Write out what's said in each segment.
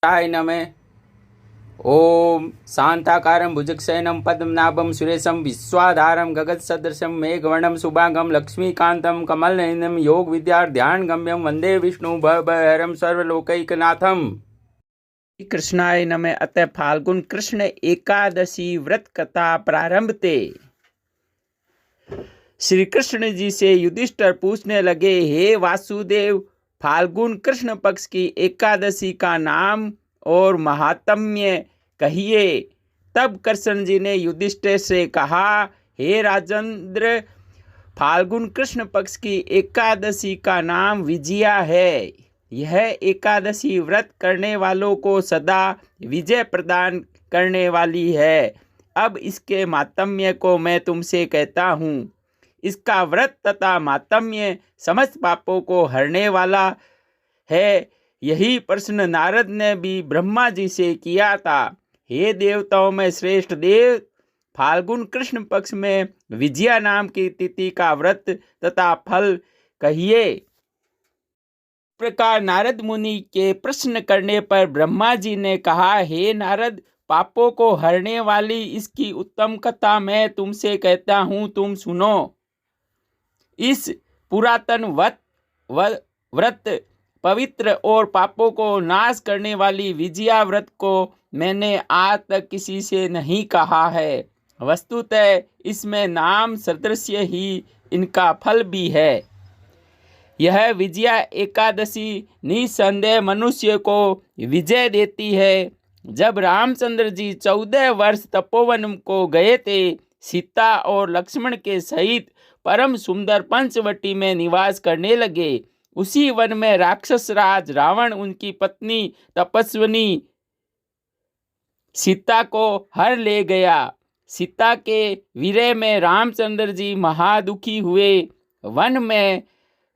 हाय नमः। ओम शांताकारं भुजगशयनं पद्मनाभं सुरेशं विश्वाधारं गगनसदृशं मेघवर्णं शुभांगं लक्ष्मीकान्तं कमलनयनं योगविद्याध्यानगम्यं वन्दे विष्णु भवभयहरं सर्वलोकैकनाथम्। कृष्णाय नमः। अतः फाल्गुन कृष्ण एकादशी व्रत कथा प्रारंभते। श्री कृष्ण जी से युधिष्ठिर पूछने लगे, हे वासुदेव, फाल्गुन कृष्ण पक्ष की एकादशी का नाम और महात्म्य कहिए। तब कृष्ण जी ने युधिष्ठिर से कहा, हे राजेंद्र, फाल्गुन कृष्ण पक्ष की एकादशी का नाम विजया है। यह एकादशी व्रत करने वालों को सदा विजय प्रदान करने वाली है। अब इसके महात्म्य को मैं तुमसे कहता हूँ। इसका व्रत तथा महात्म्य समस्त पापों को हरने वाला है। यही प्रश्न नारद ने भी ब्रह्मा जी से किया था। हे देवताओं में श्रेष्ठ देव, फाल्गुन कृष्ण पक्ष में विजया नाम की तिथि का व्रत तथा फल कहिए। प्रकार नारद मुनि के प्रश्न करने पर ब्रह्मा जी ने कहा, हे नारद, पापों को हरने वाली इसकी उत्तम कथा मैं तुमसे कहता हूँ, तुम सुनो। इस पुरातन व्रत पवित्र और पापों को नाश करने वाली विजया व्रत को मैंने आज तक किसी से नहीं कहा है। वस्तुतः इसमें नाम सदृश ही इनका फल भी है। यह विजया एकादशी निसंदेह मनुष्य को विजय देती है। जब रामचंद्र जी 14 वर्ष तपोवन को गए थे, सीता और लक्ष्मण के सहित परम सुंदर पंचवटी में निवास करने लगे। उसी वन में राक्षस राज रावण उनकी पत्नी तपस्विनी सीता को हर ले गया। सीता के विरह में रामचंद्र जी महादुखी हुए। वन में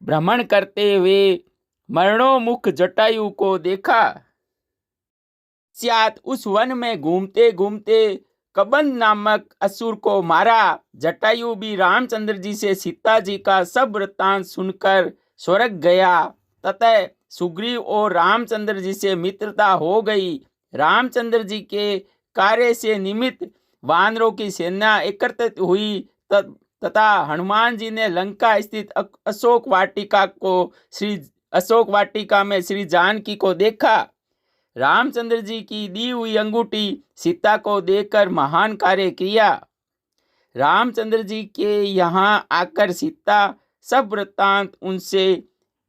भ्रमण करते हुए मरणोन्मुख जटायु को देखा। उस वन में घूमते घूमते कबंध नामक असुर को मारा। जटायु भी रामचंद्र जी से सीता जी का सब वृत्तांत सुनकर स्वर्ग गया। तथा सुग्रीव और रामचंद्र जी से मित्रता हो गई। रामचंद्र जी के कार्य से निमित्त वानरों की सेना एकत्रित हुई तथा हनुमान जी ने लंका स्थित अशोक वाटिका में श्री जानकी को देखा। रामचंद्र जी की दी हुई अंगूठी सीता को देकर महान कार्य किया। रामचंद्र जी के यहाँ आकर सीता सब वृत्तांत उनसे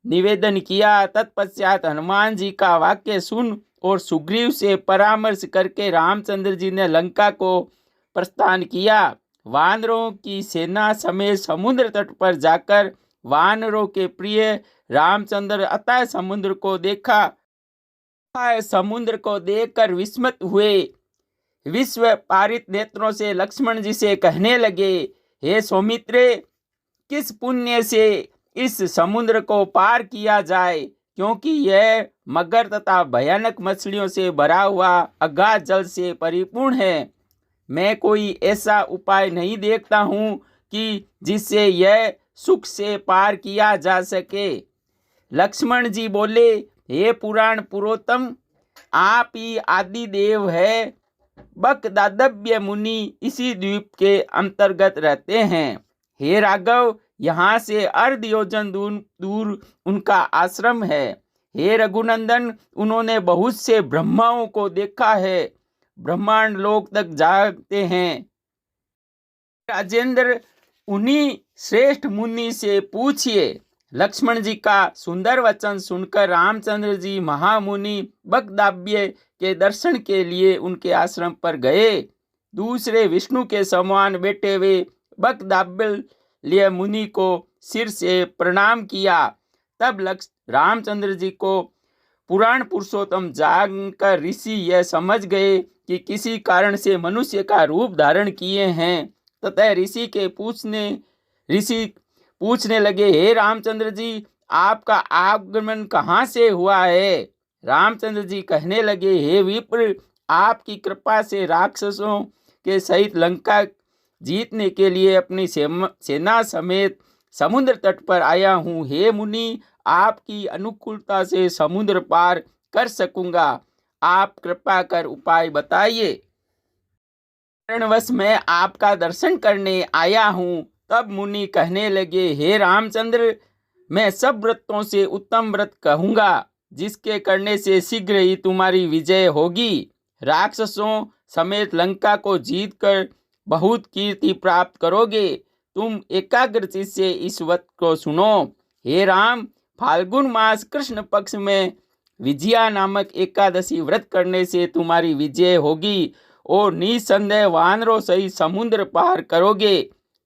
निवेदन किया। तत्पश्चात हनुमान जी का वाक्य सुन और सुग्रीव से परामर्श करके रामचंद्र जी ने लंका को प्रस्थान किया। वानरों की सेना समेत समुद्र तट पर जाकर वानरों के प्रिय रामचंद्र अतः समुद्र को देखकर विस्मित हुए। विश्व पारित नेत्रों से लक्ष्मण जी से कहने लगे, हे सौमित्रे, किस पुण्य से इस समुद्र को पार किया जाए, क्योंकि यह मगर तथा भयानक मछलियों से भरा हुआ अगाध जल से परिपूर्ण है। मैं कोई ऐसा उपाय नहीं देखता हूँ कि जिससे यह सुख से पार किया जा सके। लक्ष्मण जी बोले, हे पुराण पुरोत्तम, आप ही आदि देव है। बकदादव्य मुनि इसी द्वीप के अंतर्गत रहते हैं। हे राघव, यहाँ से अर्ध योजन दूर उनका आश्रम है। हे रघुनंदन, उन्होंने बहुत से ब्रह्माओं को देखा है। ब्रह्मांड लोक तक जाते हैं। राजेंद्र, उन्हीं श्रेष्ठ मुनि से पूछिए। लक्ष्मण जी का सुंदर वचन सुनकर रामचंद्र जी महामुनि बकदाव्य के दर्शन के लिए उनके आश्रम पर गए। दूसरे विष्णु के समान बैठे हुए बकदाव्य मुनि को सिर से प्रणाम किया। तब रामचंद्र जी को पुराण पुरुषोत्तम जानकर ऋषि यह समझ गए कि किसी कारण से मनुष्य का रूप धारण किए हैं। तथा ऋषि पूछने लगे, हे रामचंद्र जी, आपका आगमन कहाँ से हुआ है। रामचंद्र जी कहने लगे, हे विप्र, आपकी कृपा से राक्षसों के सहित लंका जीतने के लिए अपनी सेना समेत समुद्र तट पर आया हूँ। हे मुनि, आपकी अनुकूलता से समुद्र पार कर सकूंगा। आप कृपा कर उपाय बताइए। कारणवश मैं आपका दर्शन करने आया हूँ। तब मुनि कहने लगे, हे रामचंद्र, मैं सब व्रतों से उत्तम व्रत कहूँगा, जिसके करने से शीघ्र ही तुम्हारी विजय होगी। राक्षसों समेत लंका को जीतकर बहुत कीर्ति प्राप्त करोगे। तुम एकाग्रचित से इस व्रत को सुनो। हे राम, फाल्गुन मास कृष्ण पक्ष में विजया नामक एकादशी व्रत करने से तुम्हारी विजय होगी और निसंदेह वानरों सहित समुद्र पार करोगे।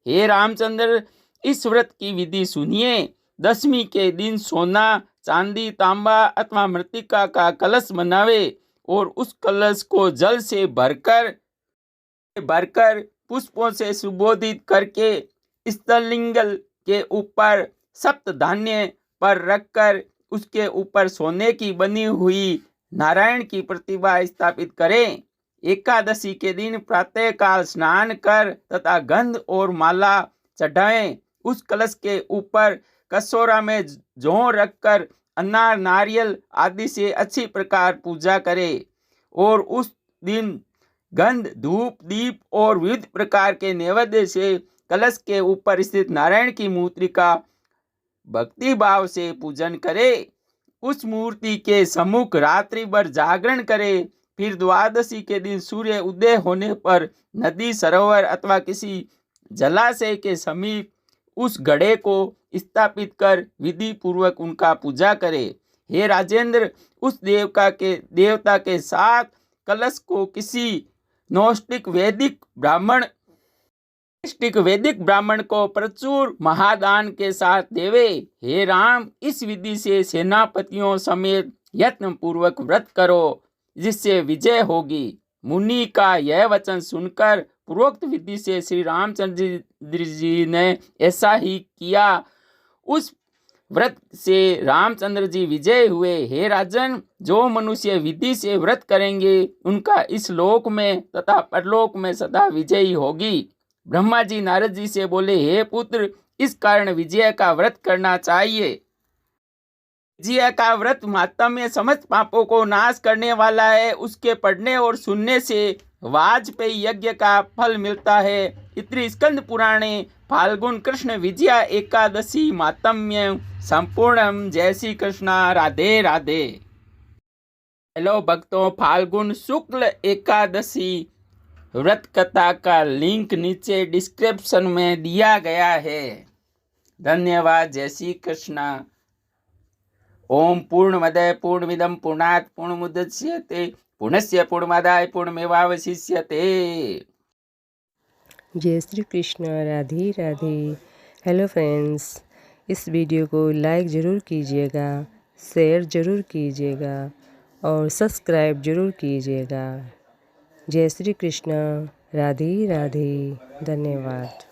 हे रामचंद्र, इस व्रत की विधि सुनिए। दशमी के दिन सोना, चांदी, तांबा अथवा मृतिका का कलश बनावे और उस कलश को जल से भरकर पुष्पों से सुशोभित करके स्थललिंग के ऊपर सप्त धान्य पर रखकर उसके ऊपर सोने की बनी हुई नारायण की प्रतिमा स्थापित करें। एकादशी के दिन प्रातः काल स्नान कर तथा गंध और माला चढ़ाएं। उस कलश के ऊपर कसोरा में जौ रखकर अनार, नारियल आदि से अच्छी प्रकार पूजा करें और उस दिन गंध, धूप, दीप और विविध प्रकार के नैवेद्य से कलश के ऊपर स्थित नारायण की मूर्ति का भक्ति भाव से पूजन करे। उस मूर्ति के सम्मुख रात्रि भर जागरण करे। फिर द्वादशी के दिन सूर्य उदय होने पर नदी, सरोवर अथवा किसी जलाशय के समीप उस घड़े को स्थापित कर विधि पूर्वक उनका पूजा करे। हे राजेंद्र, उस देवता के साथ कलश को किसी नौष्टिक वैदिक ब्राह्मण को प्रचुर महादान के साथ देवे। हे राम, इस विधि से सेनापतियों समेत यत्न पूर्वक व्रत करो, जिससे विजय होगी। मुनि का यह वचन सुनकर पूर्वोक्त विधि से श्री रामचंद्र जी ने ऐसा ही किया। उस व्रत से रामचंद्र जी विजय हुए। हे राजन, जो मनुष्य विधि से व्रत करेंगे उनका इस लोक में तथा परलोक में सदा विजयी होगी। ब्रह्मा जी नारद जी से बोले, हे पुत्र, इस कारण विजय का व्रत करना चाहिए। विजय का व्रत महात्म्य समस्त पापों को नाश करने वाला है। उसके पढ़ने और सुनने से वाजपेयी यज्ञ का फल मिलता है। इतनी स्कंद पुराणे फाल्गुन कृष्ण विजया एकादशी महात्म्य संपूर्णम। जय श्री कृष्णा। राधे राधे। हेलो भक्तों, फाल्गुन शुक्ल एकादशी व्रत कथा का लिंक नीचे डिस्क्रिप्शन में दिया गया है। धन्यवाद। जय श्री कृष्णा। ओम पूर्णमदः पूर्णमिदं पूर्णात् पूर्णमुदच्यते पूर्णस्य पूर्णमादाय पूर्णमेवावशिष्यते। जय श्री कृष्ण। राधे राधे। हेलो फ्रेंड्स, इस वीडियो को लाइक ज़रूर कीजिएगा, शेयर ज़रूर कीजिएगा और सब्सक्राइब ज़रूर कीजिएगा। जय श्री कृष्ण। राधे राधे। धन्यवाद।